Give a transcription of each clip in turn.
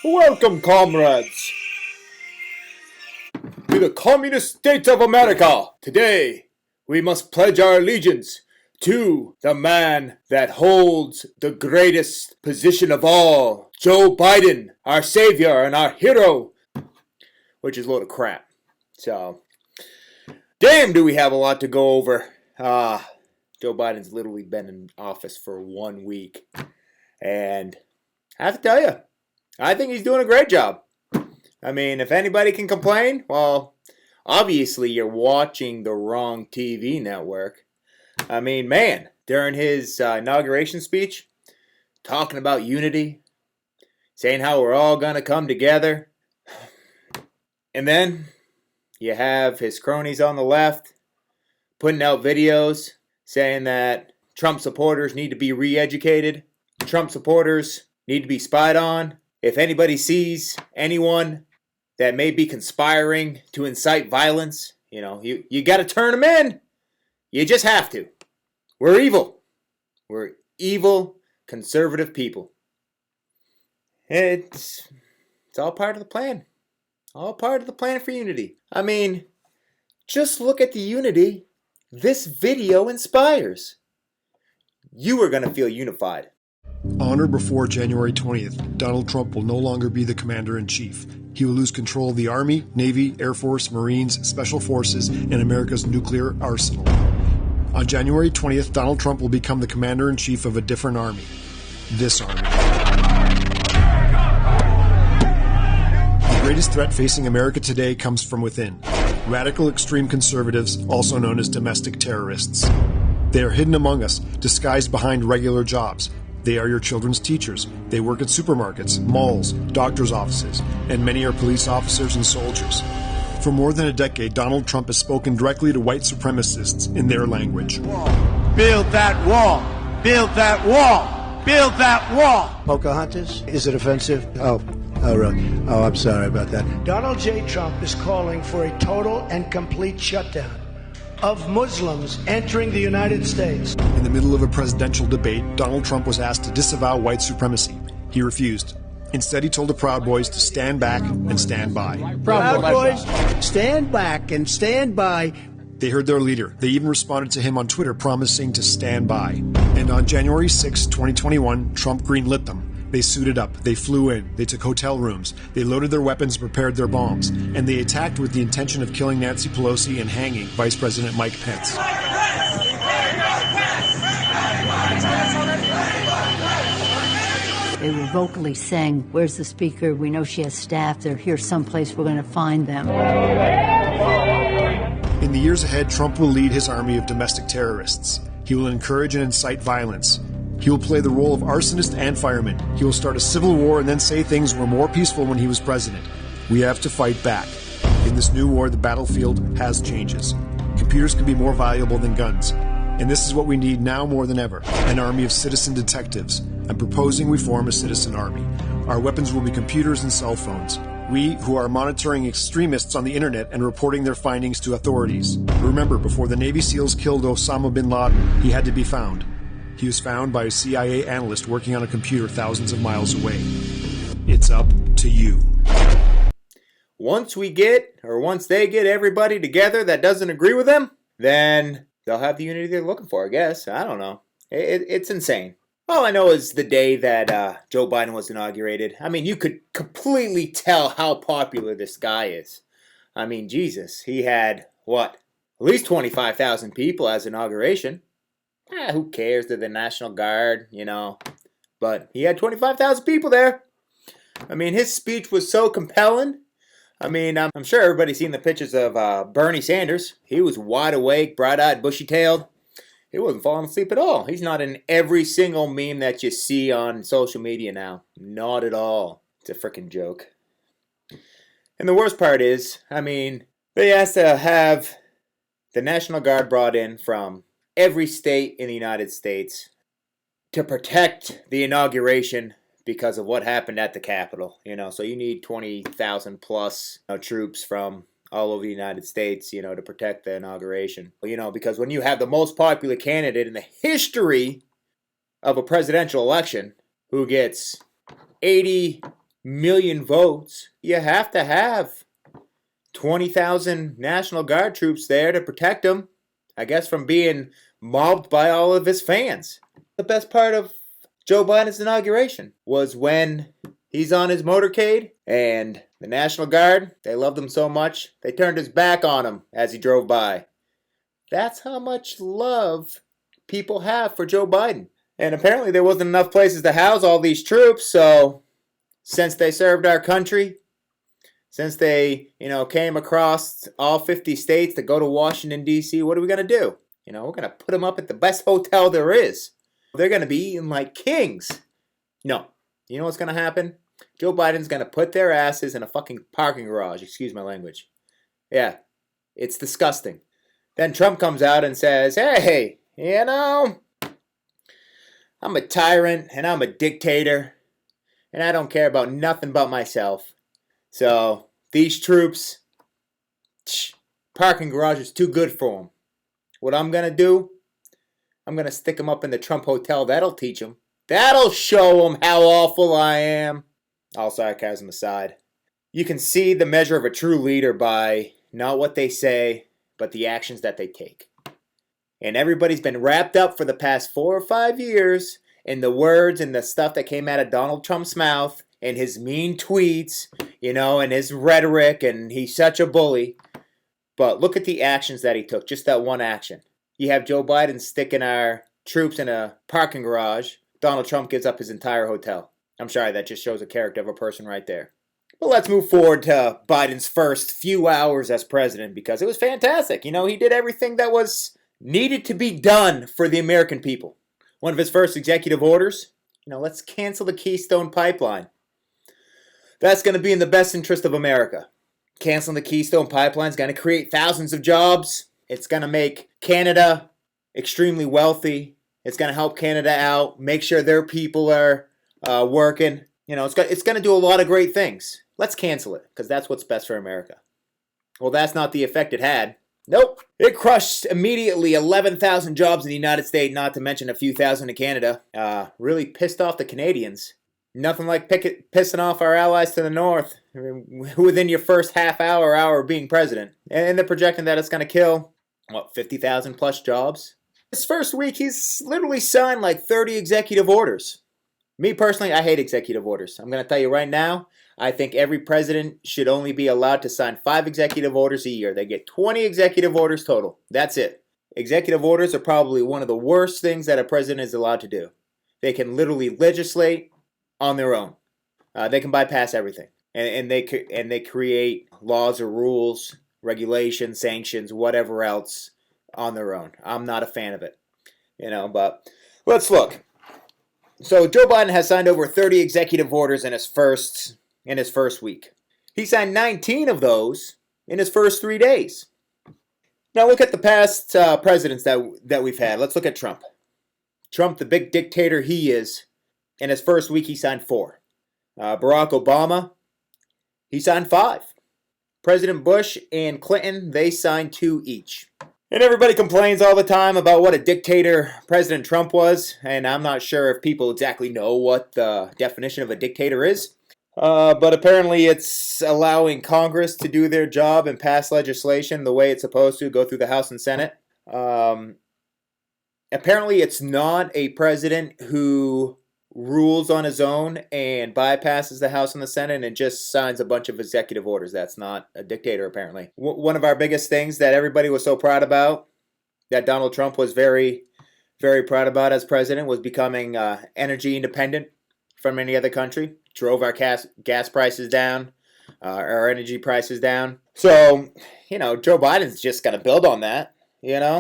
Welcome, comrades, to the Communist States of America. Today, we must pledge our allegiance to the man that holds the greatest position of all, Joe Biden, our savior and our hero, which is a load of crap. So, damn, do we have a lot to go over. Joe Biden's literally been in office for 1 week, and I have to tell you, I think he's doing a great job. I mean, if anybody can complain, well, obviously you're watching the wrong TV network. I mean, man, during his inauguration speech, talking about unity, saying how we're all going to come together. And then you have his cronies on the left putting out videos saying that Trump supporters need to be re-educated. Trump supporters need to be spied on. If anybody sees anyone that may be conspiring to incite violence, you got to turn them in. You just have to. We're evil. We're evil, conservative people. It's all part of the plan. All part of the plan for unity. I mean, just look at the unity this video inspires. You are going to feel unified. On or before January 20th, Donald Trump will no longer be the commander-in-chief. He will lose control of the Army, Navy, Air Force, Marines, Special Forces, and America's nuclear arsenal. On January 20th, Donald Trump will become the commander-in-chief of a different army. This army. The greatest threat facing America today comes from within. Radical extreme conservatives, also known as domestic terrorists. They are hidden among us, disguised behind regular jobs. They are your children's teachers. They work at supermarkets, malls, doctors' offices, and many are police officers and soldiers. For more than a decade, Donald Trump has spoken directly to white supremacists in their language. Build that wall! Build that wall! Build that wall! Pocahontas? Is it offensive? Oh, really? Oh, I'm sorry about that. Donald J. Trump is calling for a total and complete shutdown of Muslims entering the United States. In the middle of a presidential debate, Donald Trump was asked to disavow white supremacy. He refused. Instead, he told the Proud Boys to stand back and stand by. Proud Boys, stand back and stand by. They heard their leader. They even responded to him on Twitter, promising to stand by. And on January 6, 2021, Trump greenlit them. They suited up, they flew in, they took hotel rooms, they loaded their weapons, prepared their bombs, and they attacked with the intention of killing Nancy Pelosi and hanging Vice President Mike Pence. They were vocally saying, "Where's the speaker? We know she has staff. They're here someplace. We're going to find them." In the years ahead, Trump will lead his army of domestic terrorists. He will encourage and incite violence. He will play the role of arsonist and fireman. He will start a civil war and then say things were more peaceful when he was president. We have to fight back. In this new war, the battlefield has changes. Computers can be more valuable than guns. And this is what we need now more than ever, an army of citizen detectives. I'm proposing we form a citizen army. Our weapons will be computers and cell phones. We, who are monitoring extremists on the internet and reporting their findings to authorities. Remember, before the Navy SEALs killed Osama bin Laden, he had to be found. He was found by a CIA analyst working on a computer thousands of miles away. It's up to you. Once they get everybody together that doesn't agree with them, then they'll have the unity they're looking for, I guess. I don't know. It's insane. All I know is the day that Joe Biden was inaugurated. I mean, you could completely tell how popular this guy is. I mean, Jesus, he had, at least 25,000 people as inauguration. Who cares? They're the National Guard, But he had 25,000 people there. I mean, his speech was so compelling. I mean, I'm sure everybody's seen the pictures of Bernie Sanders. He was wide awake, bright-eyed, bushy-tailed. He wasn't falling asleep at all. He's not in every single meme that you see on social media now. Not at all. It's a freaking joke. And the worst part is, I mean, they asked to have the National Guard brought in from every state in the United States to protect the inauguration because of what happened at the Capitol. So you need 20,000 plus troops from all over the United States, to protect the inauguration. Because when you have the most popular candidate in the history of a presidential election who gets 80 million votes, you have to have 20,000 National Guard troops there to protect him, I guess, from being mobbed by all of his fans. The best part of Joe Biden's inauguration was when he's on his motorcade and the National Guard, they loved him so much, they turned his back on him as he drove by. That's how much love people have for Joe Biden. And apparently there wasn't enough places to house all these troops, so since they served our country, since they, came across all 50 states to go to Washington, D.C., what are we going to do? We're going to put them up at the best hotel there is. They're going to be eating like kings. No. You know what's going to happen? Joe Biden's going to put their asses in a fucking parking garage. Excuse my language. Yeah, it's disgusting. Then Trump comes out and says, hey, I'm a tyrant and I'm a dictator and I don't care about nothing but myself. So these troops, parking garage is too good for them. What I'm going to do, I'm going to stick them up in the Trump Hotel. That'll teach them. That'll show them how awful I am. All sarcasm aside. You can see the measure of a true leader by not what they say, but the actions that they take. And everybody's been wrapped up for the past 4 or 5 years in the words and the stuff that came out of Donald Trump's mouth and his mean tweets, and his rhetoric, and he's such a bully. But look at the actions that he took, just that one action. You have Joe Biden sticking our troops in a parking garage. Donald Trump gives up his entire hotel. I'm sorry, that just shows the character of a person right there. But let's move forward to Biden's first few hours as president, because it was fantastic. He did everything that was needed to be done for the American people. One of his first executive orders, let's cancel the Keystone Pipeline. That's going to be in the best interest of America. Canceling the Keystone Pipeline is going to create thousands of jobs. It's going to make Canada extremely wealthy. It's going to help Canada out, make sure their people are working. It's going to do a lot of great things. Let's cancel it, because that's what's best for America. Well, that's not the effect it had. Nope. It crushed immediately 11,000 jobs in the United States, not to mention a few thousand in Canada. Really pissed off the Canadians. Nothing like pissing off our allies to the north within your first half hour of being president. And they're projecting that it's going to kill, 50,000 plus jobs? His first week, he's literally signed like 30 executive orders. Me personally, I hate executive orders. I'm going to tell you right now, I think every president should only be allowed to sign 5 executive orders a year. They get 20 executive orders total. That's it. Executive orders are probably one of the worst things that a president is allowed to do. They can literally legislate on their own. They can bypass everything. And they create laws or rules, regulations, sanctions, whatever else on their own. I'm not a fan of it. But let's look. So Joe Biden has signed over 30 executive orders in his first week. He signed 19 of those in his first 3 days. Now look at the past presidents that we've had. Let's look at Trump. Trump, the big dictator he is, in his first week he signed 4. Barack Obama, he signed 5. President Bush and Clinton, they signed 2 each. And everybody complains all the time about what a dictator President Trump was, and I'm not sure if people exactly know what the definition of a dictator is. But apparently it's allowing Congress to do their job and pass legislation the way it's supposed to, go through the House and Senate. Apparently it's not a president who rules on his own and bypasses the House and the Senate and just signs a bunch of executive orders. That's not a dictator, apparently. One of our biggest things that everybody was so proud about, that Donald Trump was very, very proud about as president, was becoming energy independent from any other country. Drove our gas prices down, our energy prices down. So, Joe Biden's just going to build on that.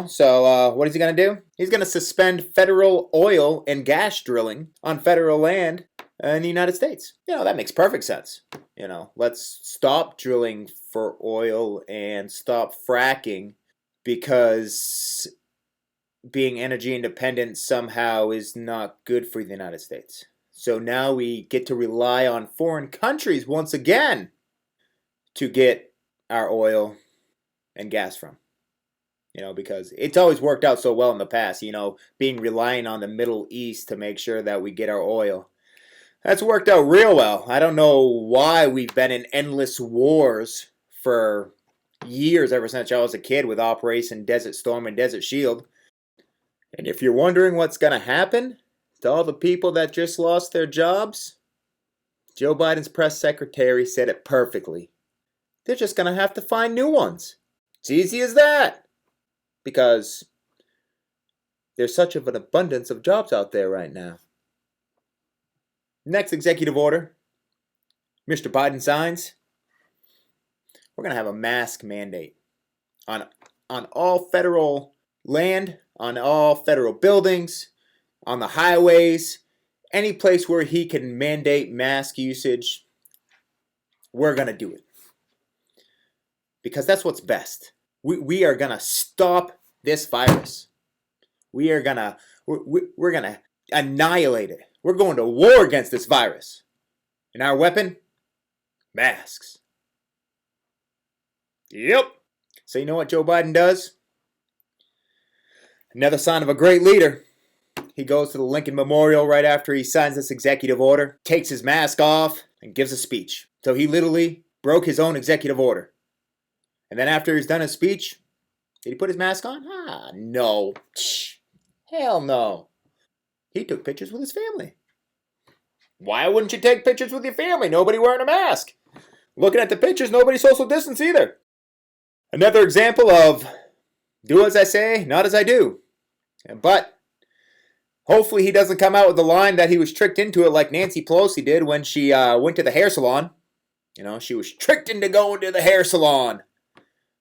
So what is he going to do? He's going to suspend federal oil and gas drilling on federal land in the United States. That makes perfect sense. Let's stop drilling for oil and stop fracking, because being energy independent somehow is not good for the United States. So now we get to rely on foreign countries once again to get our oil and gas from. Because it's always worked out so well in the past, being reliant on the Middle East to make sure that we get our oil. That's worked out real well. I don't know why we've been in endless wars for years ever since I was a kid with Operation Desert Storm and Desert Shield. And if you're wondering what's going to happen to all the people that just lost their jobs, Joe Biden's press secretary said it perfectly. They're just going to have to find new ones. It's easy as that. Because there's such of an abundance of jobs out there right now. Next executive order, Mr. Biden signs. We're going to have a mask mandate on all federal land, on all federal buildings, on the highways, any place where he can mandate mask usage. We're going to do it. Because that's what's best. We are going to stop this virus. We're going to annihilate it. We're going to war against this virus. And our weapon? Masks. Yep. So you know what Joe Biden does? Another sign of a great leader. He goes to the Lincoln Memorial right after he signs this executive order, takes his mask off, and gives a speech. So he literally broke his own executive order. And then after he's done his speech, did he put his mask on? No. Hell no. He took pictures with his family. Why wouldn't you take pictures with your family? Nobody wearing a mask. Looking at the pictures, nobody social distance either. Another example of do as I say, not as I do. But hopefully he doesn't come out with the line that he was tricked into it like Nancy Pelosi did when she went to the hair salon. You know, she was tricked into going to the hair salon.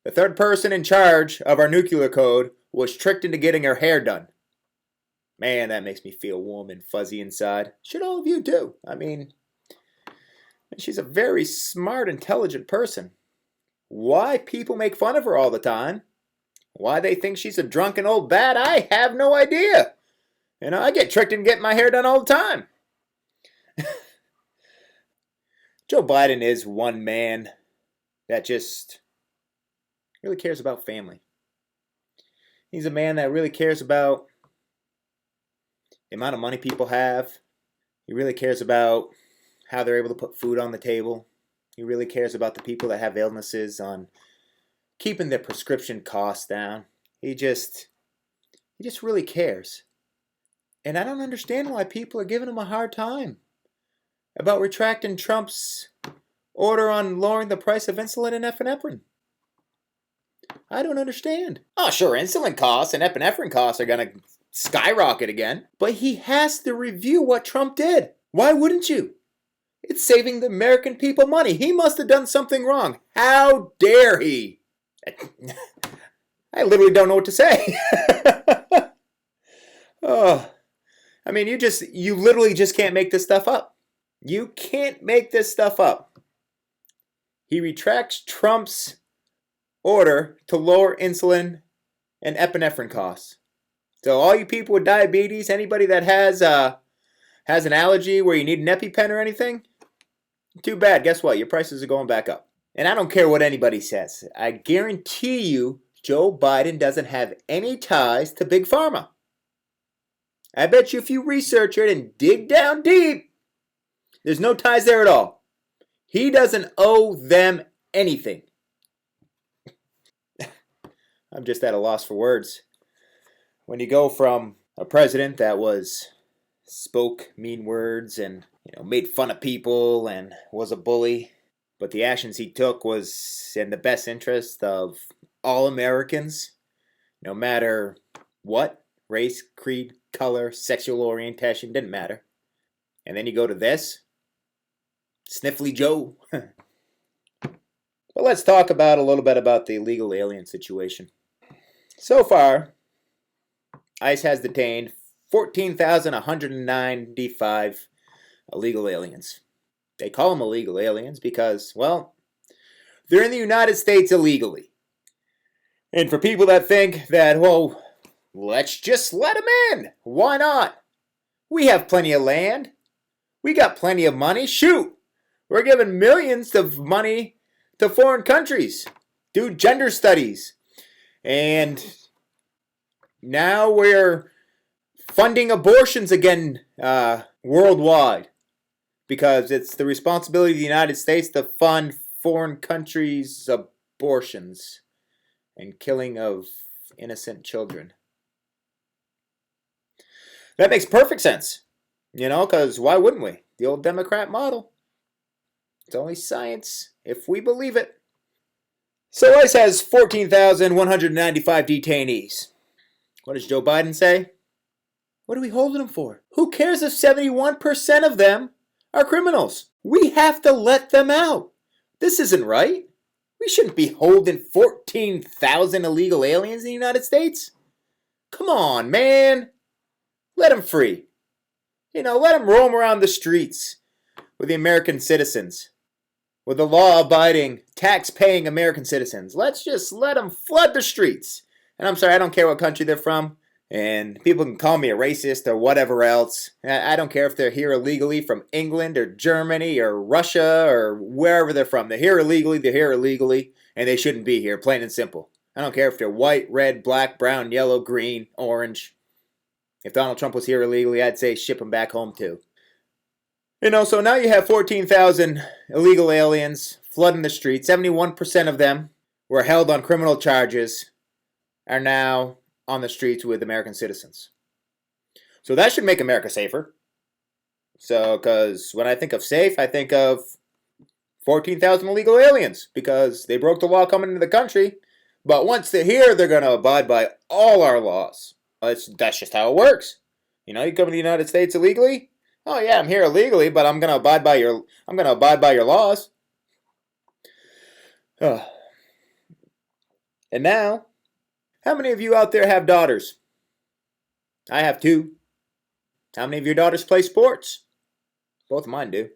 The third person in charge of our nuclear code was tricked into getting her hair done. Man, that makes me feel warm and fuzzy inside. Should all of you too. I mean, she's a very smart, intelligent person. Why people make fun of her all the time, why they think she's a drunken old bat, I have no idea. You know, I get tricked into getting my hair done all the time. Joe Biden is one man that just really cares about family. He's a man that really cares about the amount of money people have. He really cares about how they're able to put food on the table. He really cares about the people that have illnesses, on keeping their prescription costs down. He just really cares. And I don't understand why people are giving him a hard time about retracting Trump's order on lowering the price of insulin and epinephrine. I don't understand. Oh, sure, insulin costs and epinephrine costs are going to skyrocket again. But he has to review what Trump did. Why wouldn't you? It's saving the American people money. He must have done something wrong. How dare he? I literally don't know what to say. Oh, I mean, you literally just can't make this stuff up. You can't make this stuff up. He retracts Trump's order to lower insulin and epinephrine costs. So all you people with diabetes, anybody that has an allergy where you need an EpiPen or anything, too bad. Guess what? Your prices are going back up. And I don't care what anybody says. I guarantee you Joe Biden doesn't have any ties to Big Pharma. I bet you if you research it and dig down deep, there's no ties there at all. He doesn't owe them anything. I'm just at a loss for words. When you go from a president that spoke mean words and made fun of people and was a bully, but the actions he took was in the best interest of all Americans, no matter what, race, creed, color, sexual orientation, didn't matter. And then you go to this, Sniffly Joe. But let's talk about a little bit about the illegal alien situation. So far, ICE has detained 14,195 illegal aliens. They call them illegal aliens because, well, they're in the United States illegally. And for people that think that, well, let's just let them in. Why not? We have plenty of land. We got plenty of money. Shoot, we're giving millions of money to foreign countries. Do gender studies. And now we're funding abortions again worldwide. because it's the responsibility of the United States to fund foreign countries' abortions and killing of innocent children. That makes perfect sense, because why wouldn't we? The old Democrat model. It's only science if we believe it. So ICE has 14,195 detainees. What does Joe Biden say? What are we holding them for? Who cares if 71% of them are criminals? We have to let them out. This isn't right. We shouldn't be holding 14,000 illegal aliens in the United States. Come on, man. Let them free. Let them roam around the streets with the American citizens, with the law-abiding, tax-paying American citizens. Let's just let them flood the streets. And I'm sorry, I don't care what country they're from. And people can call me a racist or whatever else. I don't care if they're here illegally from England or Germany or Russia or wherever they're from. They're here illegally, and they shouldn't be here, plain and simple. I don't care if they're white, red, black, brown, yellow, green, orange. If Donald Trump was here illegally, I'd say ship him back home too. So now you have 14,000 illegal aliens flooding the streets. 71% of them were held on criminal charges, are now on the streets with American citizens. So that should make America safer. So, because when I think of safe, I think of 14,000 illegal aliens, because they broke the law coming into the country. But once they're here, they're going to abide by all our laws. That's just how it works. You come to the United States illegally. Oh yeah, I'm here illegally, but I'm going to abide by your laws. And now, how many of you out there have daughters? I have 2. How many of your daughters play sports? Both of mine do.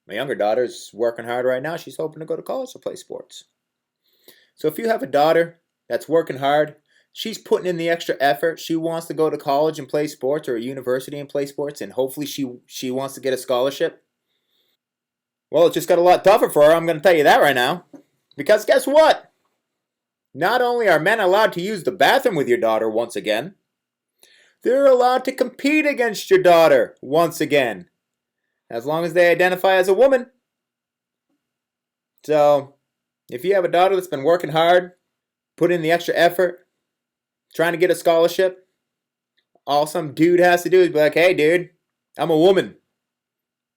My younger daughter's working hard right now. She's hoping to go to college to play sports. So if you have a daughter that's working hard, she's putting in the extra effort, she wants to go to college and play sports, or a university and play sports, and hopefully she wants to get a scholarship. Well, it just got a lot tougher for her, I'm going to tell you that right now. Because guess what? Not only are men allowed to use the bathroom with your daughter once again, they're allowed to compete against your daughter once again, as long as they identify as a woman. So, if you have a daughter that's been working hard, put in the extra effort, trying to get a scholarship, all some dude has to do is be like, hey dude, I'm a woman.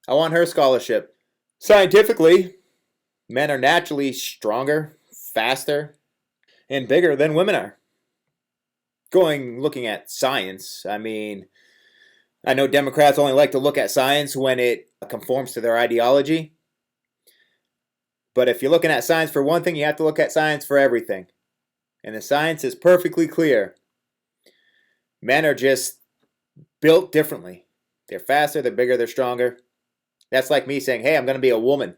I want her scholarship. Scientifically, men are naturally stronger, faster, and bigger than women are. Looking at science, I know Democrats only like to look at science when it conforms to their ideology. But if you're looking at science for one thing, you have to look at science for everything. And the science is perfectly clear. Men are just built differently. They're faster, they're bigger, they're stronger. That's like me saying, hey, I'm going to be a woman.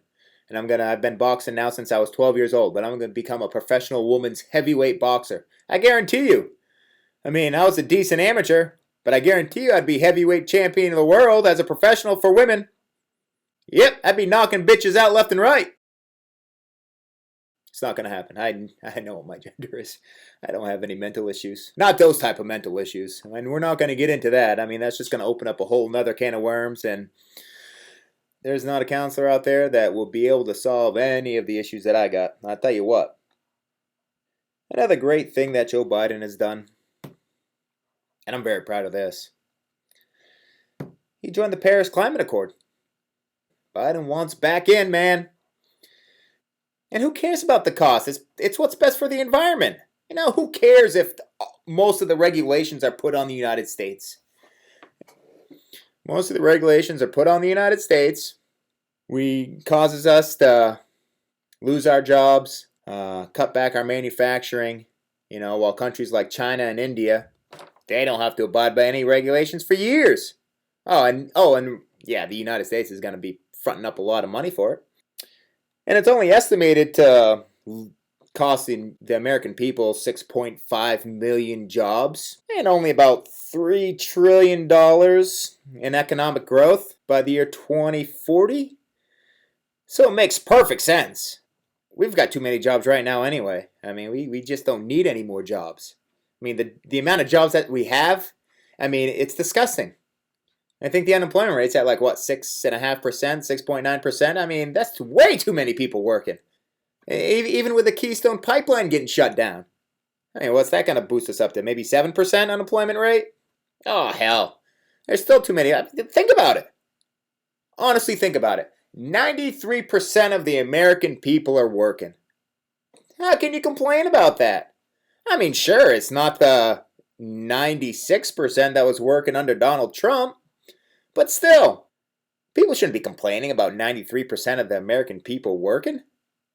And I've been boxing now since I was 12 years old, but I'm going to become a professional woman's heavyweight boxer. I guarantee you. I was a decent amateur, but I guarantee you I'd be heavyweight champion of the world as a professional for women. Yep, I'd be knocking bitches out left and right. It's not going to happen. I know what my gender is. I don't have any mental issues. Not those type of mental issues. We're not going to get into that. That's just going to open up a whole nother can of worms, and there's not a counselor out there that will be able to solve any of the issues that I got. I'll tell you what. Another great thing that Joe Biden has done, and I'm very proud of this, he joined the Paris Climate Accord. Biden wants back in, man. And who cares about the cost? It's what's best for the environment. Who cares if most of the regulations are put on the United States? Most of the regulations are put on the United States. Causes us to lose our jobs, cut back our manufacturing, while countries like China and India, they don't have to abide by any regulations for years. And the United States is going to be fronting up a lot of money for it. And it's only estimated to costing the American people 6.5 million jobs and only about $3 trillion in economic growth by the year 2040. So it makes perfect sense. We've got too many jobs right now anyway. We just don't need any more jobs. The amount of jobs that we have, it's disgusting. I think the unemployment rate's at like, what, 6.5%, 6.9%? I mean, that's way too many people working. Even with the Keystone Pipeline getting shut down. I mean, what's that going to boost us up to? Maybe 7% unemployment rate? Oh, hell. There's still too many. Think about it. Honestly, think about it. 93% of the American people are working. How can you complain about that? I mean, sure, it's not the 96% that was working under Donald Trump, but still, people shouldn't be complaining about 93% of the American people working.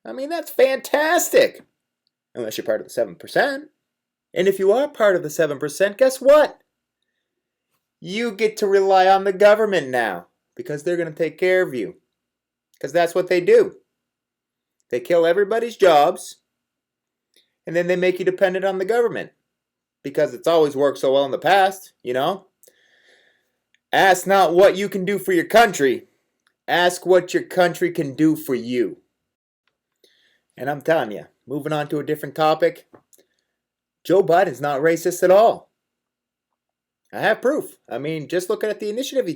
I mean, that's fantastic. Unless you're part of the 7%. And if you are part of the 7%, guess what? You get to rely on the government now, because they're going to take care of you. Because that's what they do. They kill everybody's jobs, and then they make you dependent on the government. Because it's always worked so well in the past, you know? Ask not what you can do for your country. Ask what your country can do for you. And I'm telling you, moving on to a different topic, Joe Biden's not racist at all. I have proof. I mean, just looking at the initiative he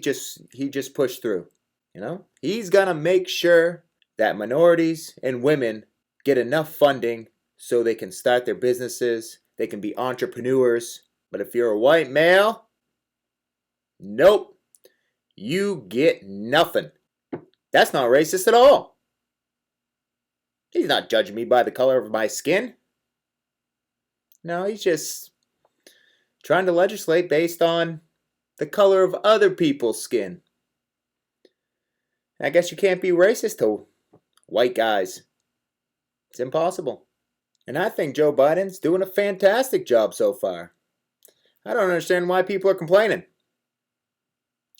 just pushed through. You know, he's gonna make sure that minorities and women get enough funding so they can start their businesses, they can be entrepreneurs. But if you're a white male, nope, you get nothing. That's not racist at all. He's not judging me by the color of my skin. No, he's just trying to legislate based on the color of other people's skin. I guess you can't be racist to white guys. It's impossible. And I think Joe Biden's doing a fantastic job so far. I don't understand why people are complaining.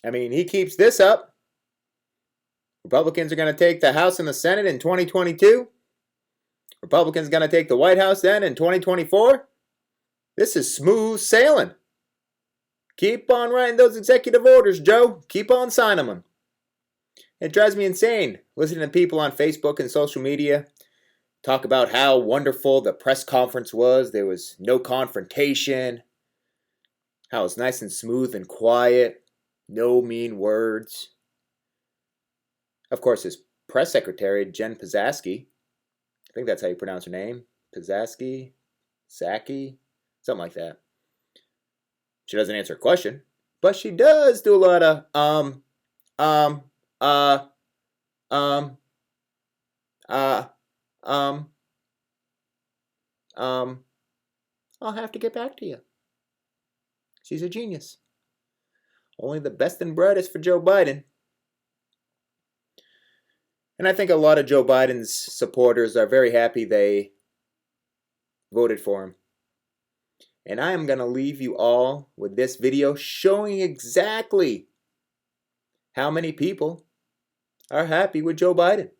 I mean, he keeps this up. Republicans are going to take the House and the Senate in 2022. Republicans going to take the White House then in 2024. This is smooth sailing. Keep on writing those executive orders, Joe. Keep on signing them. It drives me insane listening to people on Facebook and social media talk about how wonderful the press conference was. There was no confrontation. How it was nice and smooth and quiet. No mean words. Of course, his press secretary, Jen Psaki, I think that's how you pronounce her name. Psaki? Saki? Something like that. She doesn't answer a question, but she does do a lot of I'll have to get back to you. She's a genius. Only the best and brightest for Joe Biden. And I think a lot of Joe Biden's supporters are very happy they voted for him. And I am going to leave you all with this video showing exactly how many people are happy with Joe Biden.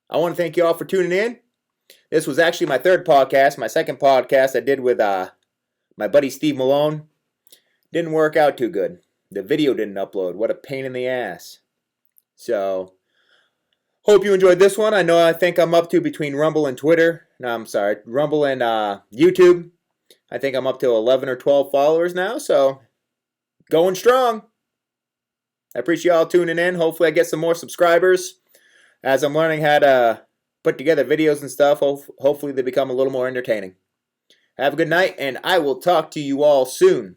I want to thank you all for tuning in. This was actually my third podcast. My second podcast I did with my buddy Steve Malone. Didn't work out too good. The video didn't upload. What a pain in the ass. So, hope you enjoyed this one. I think I'm up to between Rumble and Twitter. No, I'm sorry. Rumble and YouTube. I think I'm up to 11 or 12 followers now. So, going strong. I appreciate y'all tuning in. Hopefully I get some more subscribers. As I'm learning how to put together videos and stuff, hopefully they become a little more entertaining. Have a good night, and I will talk to you all soon.